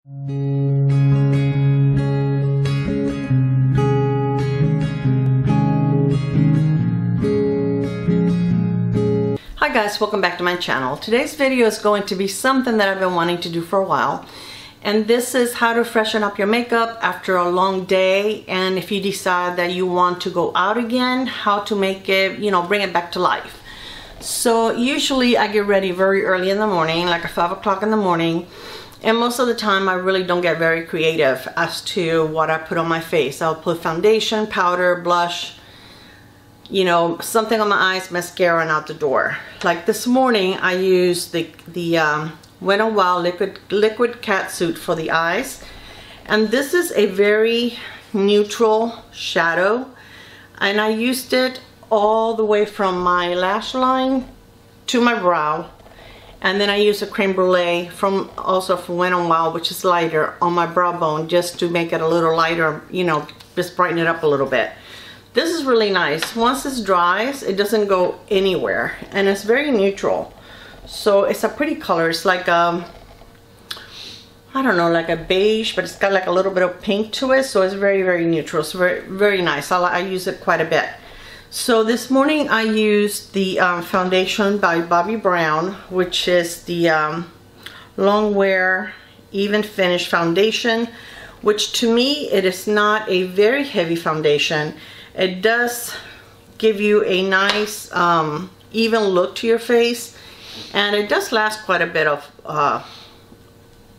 Hi guys, welcome back to my channel. Today's video is going to be something that I've been wanting to do for a while. And this is how to freshen up your makeup after a long day, and if you decide that you want to go out again, how to make it, you know, bring it back to life. So usually I get ready very early in the morning, like at 5 o'clock in the morning, and most of the time I really don't get very creative as to what I put on my face. I'll put foundation, powder, blush, you know, something on my eyes, mascara, and out the door. Like this morning I used the Wet n Wild liquid cat suit for the eyes, and this is a very neutral shadow, and I used it all the way from my lash line to my brow, and then I used a creme brulee from Wet n Wild, which is lighter, on my brow bone just to make it a little lighter, you know, just brighten it up a little bit. This is really nice. Once this dries, it doesn't go anywhere, and it's very neutral. So it's a pretty color. It's like I don't know, like a beige, but it's got like a little bit of pink to it, so it's very, very neutral. It's very, very nice. I use it quite a bit. So this morning I used the foundation by Bobbi Brown, which is the long wear even finish foundation, which to me it is not a very heavy foundation. It does give you a nice even look to your face, and it does last quite a bit of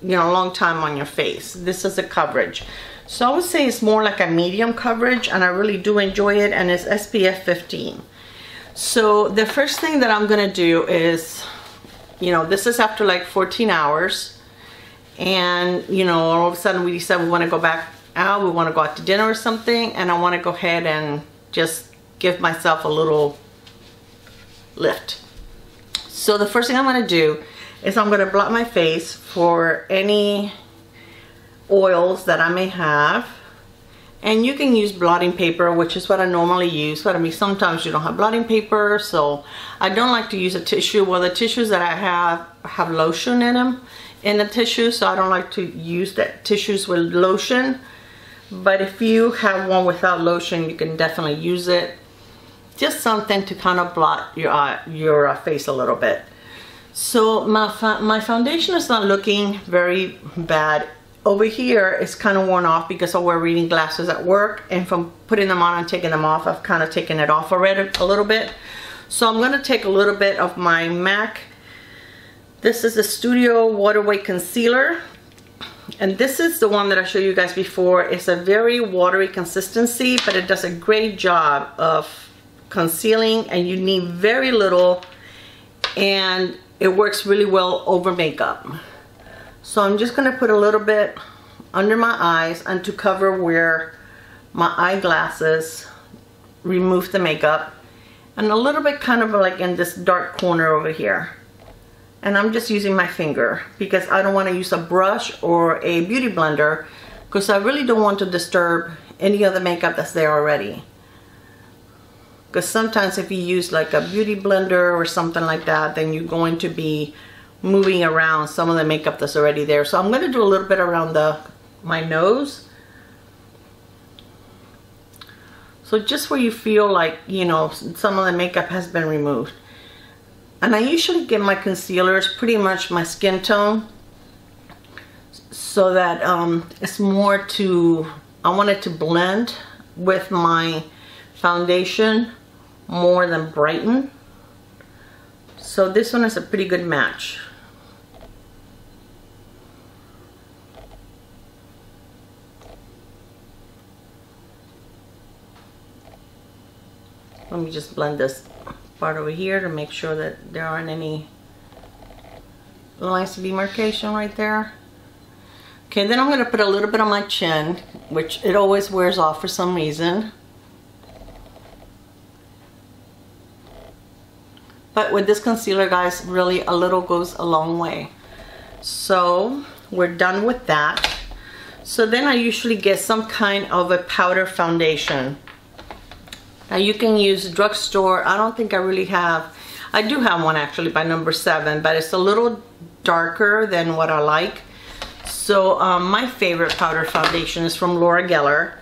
you know, a long time on your face. This is a coverage, so I would say it's more like a medium coverage, and I really do enjoy it, and it's SPF 15. So the first thing that I'm gonna do is, you know, this is after like 14 hours, and you know, all of a sudden we decide we want to go back out, we want to go out to dinner or something, and I want to go ahead and just give myself a little lift. So the first thing I'm going to do is I'm going to blot my face for any oils that I may have, and you can use blotting paper, which is what I normally use, but I mean sometimes you don't have blotting paper, so I don't like to use a tissue. Well, the tissues that I have lotion in them, in the tissue, so I don't like to use that tissues with lotion. But if you have one without lotion, you can definitely use it. Just something to kind of blot your face a little bit. So my foundation is not looking very bad. Over here it's kind of worn off because I wear reading glasses at work, and from putting them on and taking them off, I've kind of taken it off already a little bit. So I'm going to take a little bit of my MAC. This is the Studio Waterweight Concealer. And this is the one that I showed you guys before. It's a very watery consistency, but it does a great job of concealing, and you need very little, and it works really well over makeup. So I'm just going to put a little bit under my eyes and to cover where my eyeglasses remove the makeup, and a little bit kind of like in this dark corner over here. And I'm just using my finger because I don't want to use a brush or a beauty blender, because I really don't want to disturb any of the makeup that's there already. Because sometimes if you use like a beauty blender or something like that, then you're going to be moving around some of the makeup that's already there. So I'm going to do a little bit around my nose. So just where you feel like, you know, some of the makeup has been removed. And I usually get my concealers pretty much my skin tone, so that it's more to, I want it to blend with my foundation more than brighten. So this one is a pretty good match. Let me just blend this part over here to make sure that there aren't any lines of demarcation right there. Okay, then I'm going to put a little bit on my chin, which it always wears off for some reason. But with this concealer, guys, really a little goes a long way. So we're done with that. So then I usually get some kind of a powder foundation. Now you can use drugstore. I don't think I really have. I do have one actually by number 7, but it's a little darker than what I like. So my favorite powder foundation is from Laura Geller.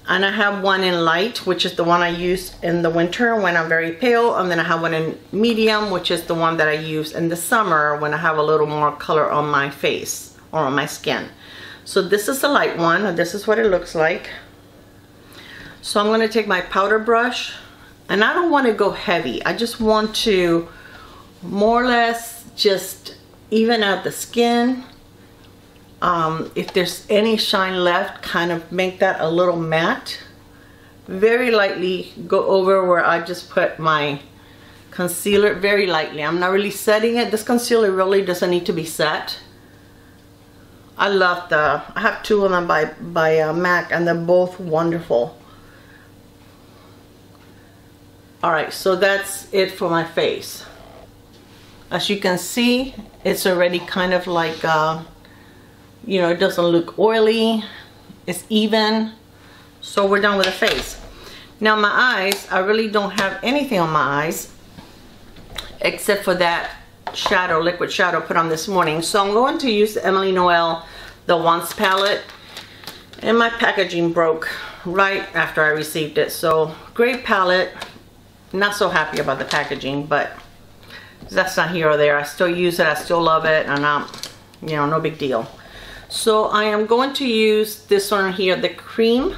And I have one in light, which is the one I use in the winter when I'm very pale. And then I have one in medium, which is the one that I use in the summer when I have a little more color on my face or on my skin. So this is the light one, and this is what it looks like. So I'm going to take my powder brush, and I don't want to go heavy. I just want to more or less just even out the skin. If there's any shine left, kind of make that a little matte. Very lightly go over where I just put my concealer, very lightly. I'm not really setting it. This concealer really doesn't need to be set. I have two of them by MAC, and they're both wonderful. Alright, so that's it for my face. As you can see, it's already kind of like, you know, it doesn't look oily. It's even. So we're done with the face. Now my eyes, I really don't have anything on my eyes except for that shadow, liquid shadow put on this morning. So I'm going to use the Emily Noel, the Once palette. And my packaging broke right after I received it. So great palette. Not so happy about the packaging, but that's not here or there. I still use it. I still love it. And you know, no big deal. So I am going to use this one here, the cream,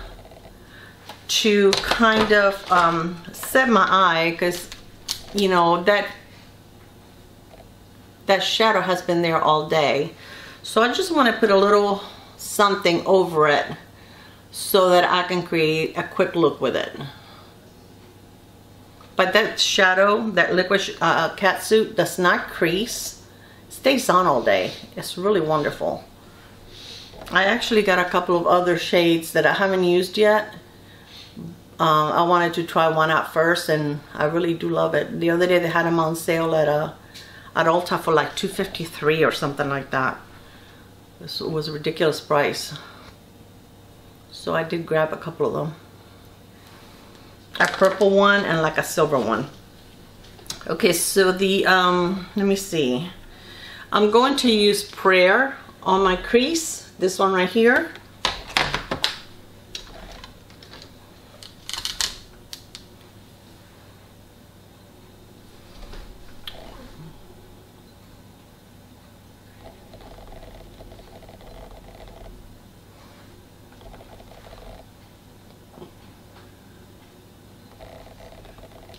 to kind of set my eye, because you know that shadow has been there all day. So I just want to put a little something over it so that I can create a quick look with it. But that shadow, that liquid catsuit does not crease. It stays on all day. It's really wonderful. I actually got a couple of other shades that I haven't used yet. I wanted to try one out first, and I really do love it. The other day they had them on sale at Ulta for like $2.53 or something like that. This was a ridiculous price. So I did grab a couple of them. A purple one and like a silver one. Okay, so the let me see. I'm going to use Prayer on my crease. This one right here.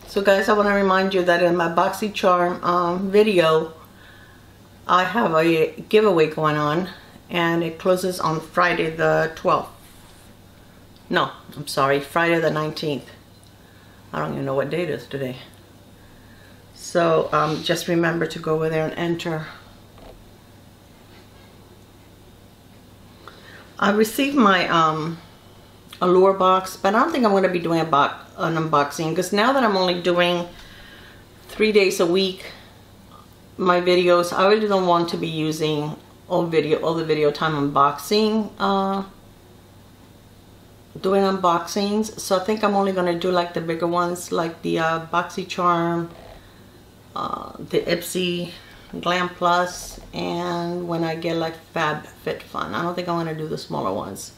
So guys, I want to remind you that in my BoxyCharm video, I have a giveaway going on, and it closes on Friday the 12th. No, I'm sorry, Friday the 19th. I don't even know what date it is today. So just remember to go over there and enter. I received my Allure box, but I don't think I'm going to be doing an unboxing, because now that I'm only doing 3 days a week my videos, I really don't want to be using all the video time unboxing, doing unboxings. So I think I'm only going to do like the bigger ones, like the BoxyCharm, the Ipsy Glam Plus, and when I get like FabFitFun. I don't think I'm going to do the smaller ones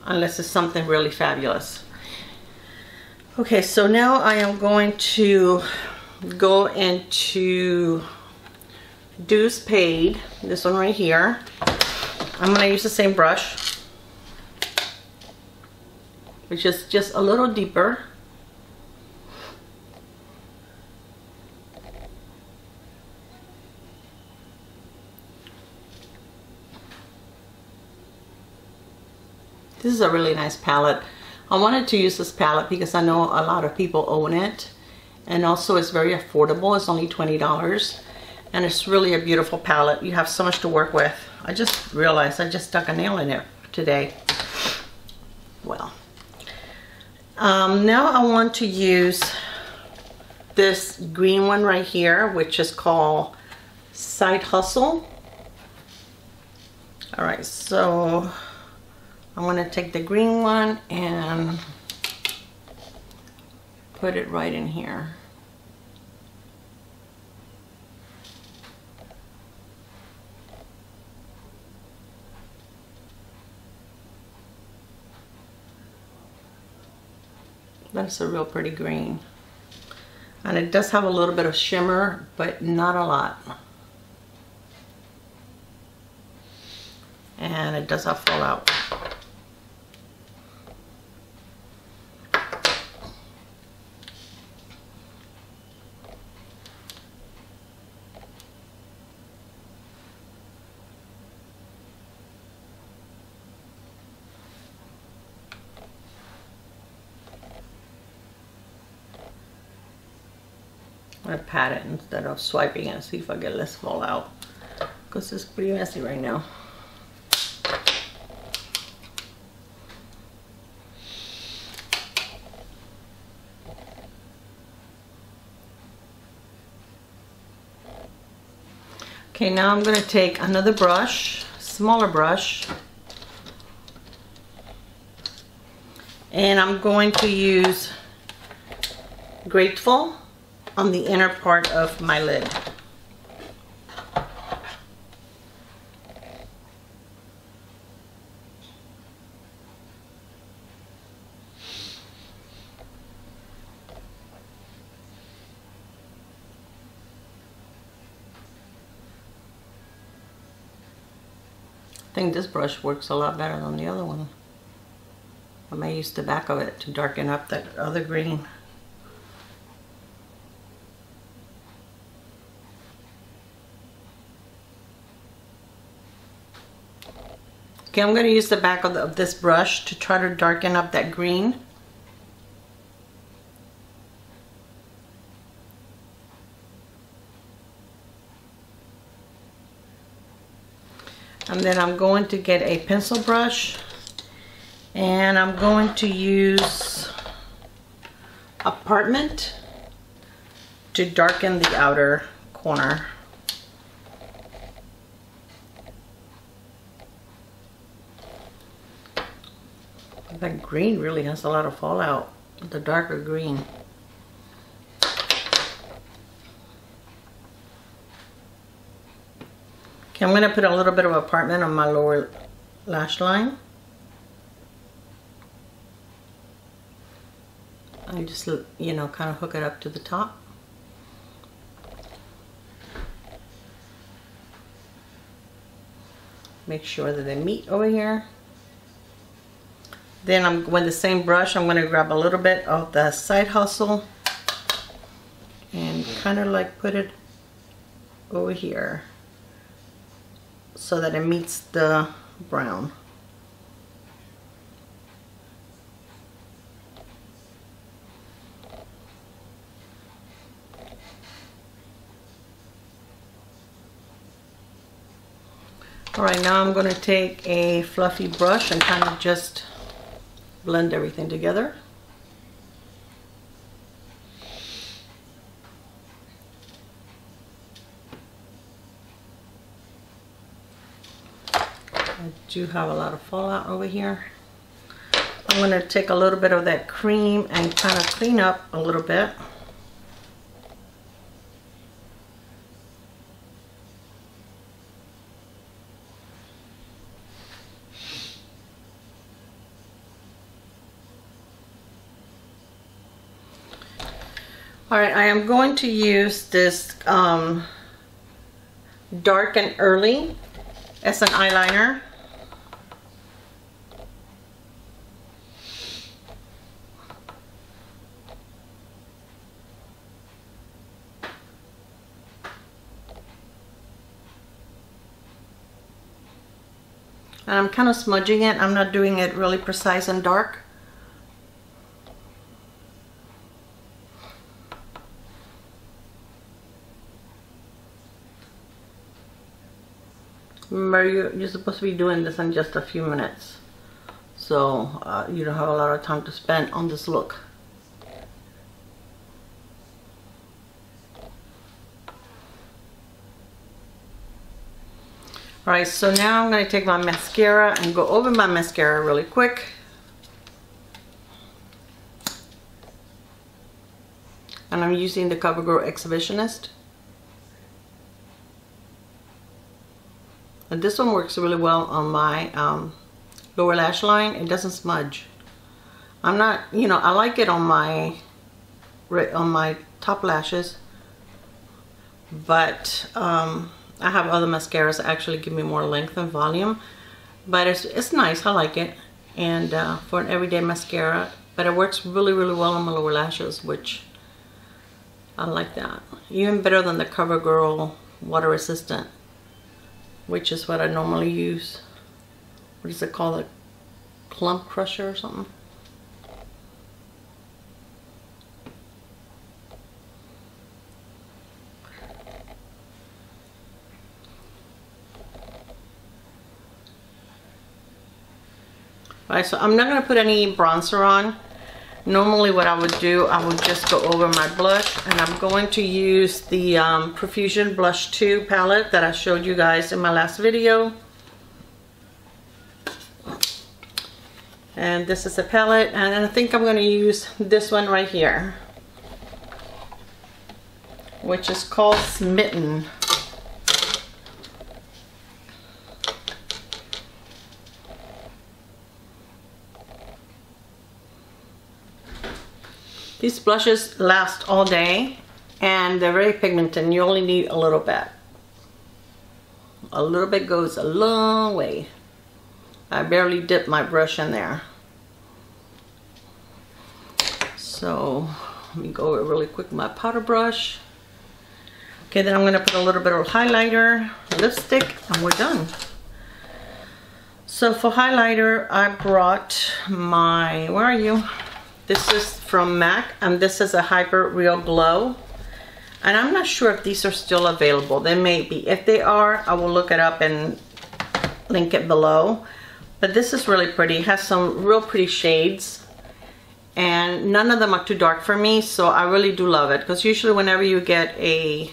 unless it's something really fabulous. Okay, so now I am going to go into Dues Paid, this one right here. I'm going to use the same brush, which is just a little deeper. This is a really nice palette. I wanted to use this palette because I know a lot of people own it, and also it's very affordable. It's only $20, and it's really a beautiful palette. You have so much to work with. I just realized I just stuck a nail in it today. Well, now I want to use this green one right here, which is called Side Hustle. All right, so I'm going to take the green one and put it right in here. That's a real pretty green. And it does have a little bit of shimmer, but not a lot. And it does have fallout. I'm gonna pat it instead of swiping it, see if I get less fallout, because it's pretty messy right now. Okay, now I'm gonna take another brush, smaller brush, and I'm going to use Grateful on the inner part of my lid. I think this brush works a lot better than the other one. I may use the back of it to darken up that other green. Okay, I'm going to use the back of this brush to try to darken up that green. And then I'm going to get a pencil brush and I'm going to use Apartment to darken the outer corner. That green really has a lot of fallout, the darker green. Okay, I'm going to put a little bit of Apartment on my lower lash line. I just, you know, kind of hook it up to the top. Make sure that they meet over here. Then with the same brush, I'm going to grab a little bit of the Side Hustle and kind of like put it over here so that it meets the brown. Alright, now I'm going to take a fluffy brush and kind of just blend everything together. I do have a lot of fallout over here. I'm going to take a little bit of that cream and kind of clean up a little bit. Alright, I am going to use this Dark and Early as an eyeliner. And I'm kind of smudging it. I'm not doing it really precise and dark. Remember, you're supposed to be doing this in just a few minutes, so you don't have a lot of time to spend on this look. Alright, so now I'm going to take my mascara and go over my mascara really quick. And I'm using the Covergirl Exhibitionist. And this one works really well on my lower lash line. It doesn't smudge. I'm not, you know, I like it on my top lashes, but I have other mascaras that actually give me more length and volume, but it's nice. I like it, and for an everyday mascara, but it works really well on my lower lashes, which I like that. Even better than the Covergirl water resistant, which is what I normally use. What is it called? A clump crusher or something? Alright, so I'm not going to put any bronzer on. Normally what I would do, I would just go over my blush, and I'm going to use the Profusion Blush 2 palette that I showed you guys in my last video. And this is a palette, and I think I'm going to use this one right here, which is called Smitten. These blushes last all day, and they're very pigmented. You only need a little bit. A little bit goes a long way. I barely dip my brush in there. So let me go really quick with my powder brush. Okay, then I'm going to put a little bit of highlighter, lipstick, and we're done. So for highlighter, I brought my, where are you? This is from MAC, and this is a Hyper Real Glow. And I'm not sure if these are still available. They may be. If they are, I will look it up and link it below. But this is really pretty. It has some real pretty shades, and none of them are too dark for me, so I really do love it. Because usually whenever you get a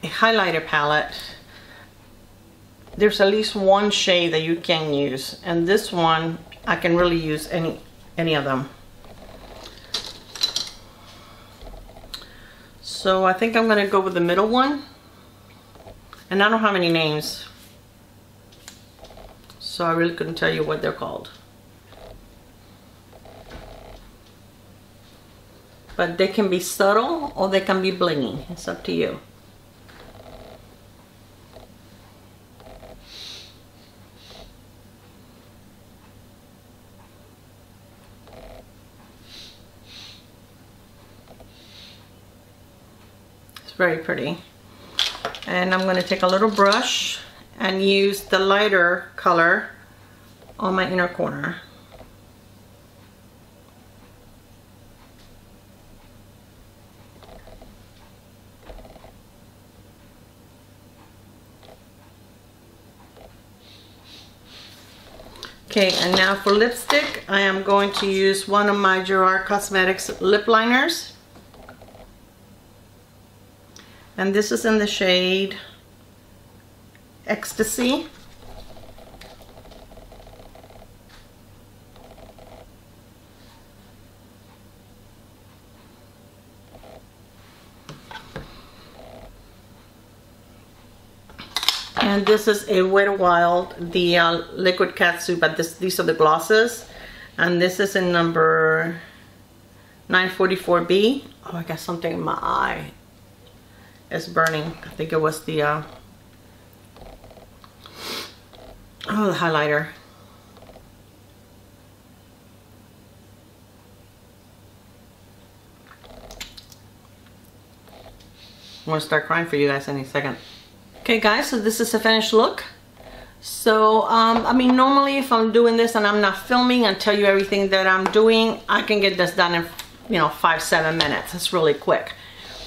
highlighter palette, there's at least one shade that you can use, and this one I can really use any of them. So I think I'm gonna go with the middle one, and I don't have any names, so I really couldn't tell you what they're called, but they can be subtle or they can be blingy. It's up to you. Very pretty. And I'm going to take a little brush and use the lighter color on my inner corner. Okay, and now for lipstick, I am going to use one of my Gerard Cosmetics lip liners. And this is in the shade Ecstasy. And this is a Wet n Wild, the liquid catsup, but these are the glosses. And this is in number 944B. Oh, I got something in my eye. It's burning. I think it was the oh, the highlighter. I'm gonna start crying for you guys any second. Okay guys, so this is the finished look. So I mean, normally if I'm doing this and I'm not filming and tell you everything that I'm doing, I can get this done in, you know, 5-7 minutes. It's really quick.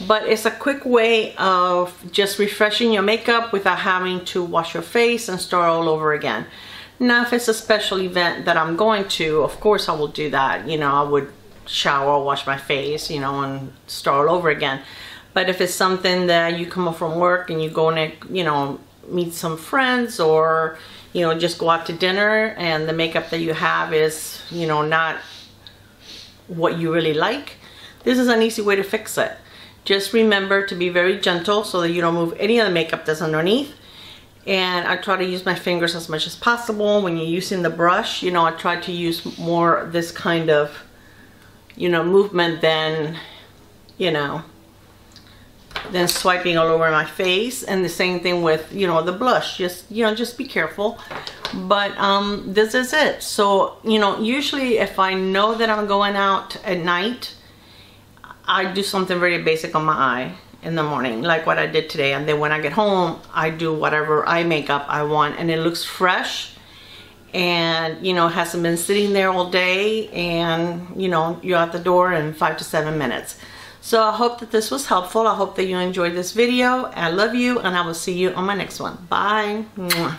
But it's a quick way of just refreshing your makeup without having to wash your face and start all over again. Now, if it's a special event that I'm going to, of course I will do that. You know, I would shower, wash my face, you know, and start all over again. But if it's something that you come home from work and you go and, you know, meet some friends, or, you know, just go out to dinner and the makeup that you have is, you know, not what you really like, this is an easy way to fix it. Just remember to be very gentle so that you don't move any of the makeup that's underneath. And I try to use my fingers as much as possible. When you're using the brush, you know, I try to use more this kind of, you know, movement than, you know, than swiping all over my face. And the same thing with, you know, the blush. Just, you know, just be careful. But this is it. So, you know, usually if I know that I'm going out at night, I do something very basic on my eye in the morning, like what I did today. And then when I get home, I do whatever eye makeup I want, and it looks fresh, and you know, hasn't been sitting there all day, and you know, you're out the door in 5 to 7 minutes. So I hope that this was helpful. I hope that you enjoyed this video. I love you, and I will see you on my next one. Bye. Mwah.